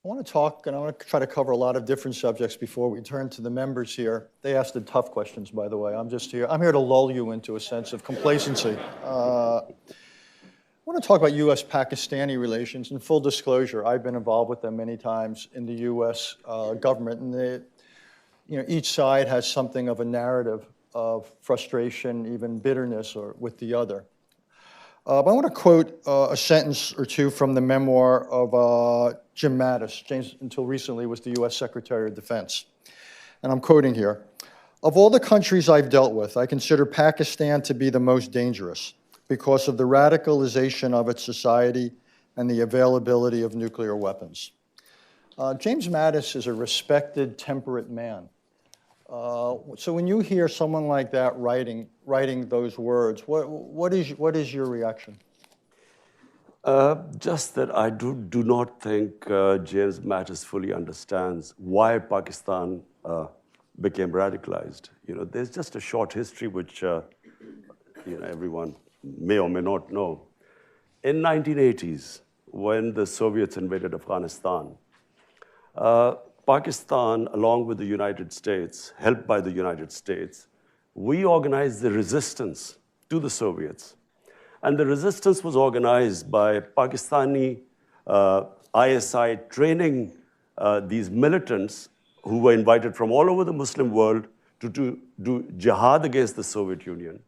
I want to talk, and I want to try to cover a lot of different subjects before we turn to the members here. They asked the tough questions, by the way. I'm here to lull you into a sense of complacency. I want to talk about U.S.-Pakistani relations. In full disclosure, I've been involved with them many times in the U.S. Government, and each side has something of a narrative of frustration, even bitterness, with the other. But I want to quote a sentence or two from the memoir of Jim Mattis. James, until recently, was the U.S. Secretary of Defense. And I'm quoting here. "Of all the countries I've dealt with, I consider Pakistan to be the most dangerous because of the radicalization of its society and the availability of nuclear weapons." James Mattis is a respected, temperate man. So when you hear someone like that writing those words, what is your reaction? Just that I do not think James Mattis fully understands why Pakistan became radicalized. There's just a short history which everyone may or may not know. In 1980s, when the Soviets invaded Afghanistan, Pakistan, along with the United States, helped by the United States, we organized the resistance to the Soviets. And the resistance was organized by Pakistani ISI training these militants who were invited from all over the Muslim world to do jihad against the Soviet Union.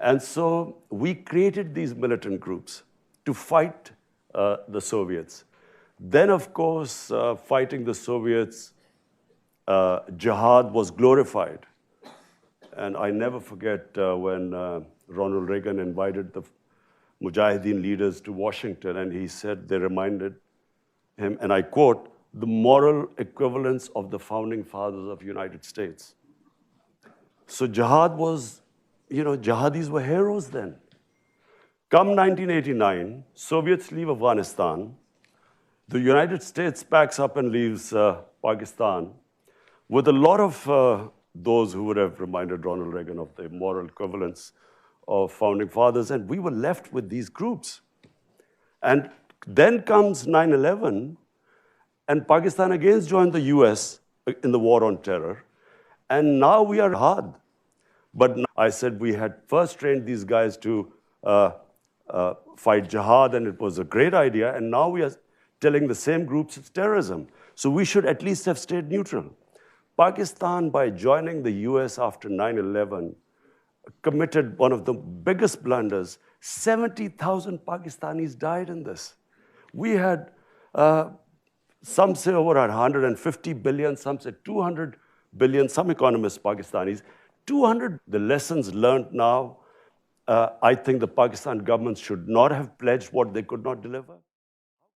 And so we created these militant groups to fight the Soviets. Then, of course, fighting the Soviets, jihad was glorified. And I never forget when Ronald Reagan invited the Mujahideen leaders to Washington, and he said they reminded him, and I quote, "the moral equivalence of the founding fathers of the United States." So jihad was, jihadis were heroes then. Come 1989, Soviets leave Afghanistan. The United States packs up and leaves Pakistan with a lot of those who would have reminded Ronald Reagan of the moral equivalence of founding fathers, and we were left with these groups. And then comes 9/11, and Pakistan again joined the US in the war on terror, and now we are hard. But I said we had first trained these guys to fight jihad, and it was a great idea, and now we are telling the same groups it's terrorism. So we should at least have stayed neutral. Pakistan, by joining the US after 9/11, committed one of the biggest blunders. 70,000 Pakistanis died in this. We had, some say over 150 billion, some say 200 billion, some economists, Pakistanis. 200, the lessons learned now, I think the Pakistan government should not have pledged what they could not deliver.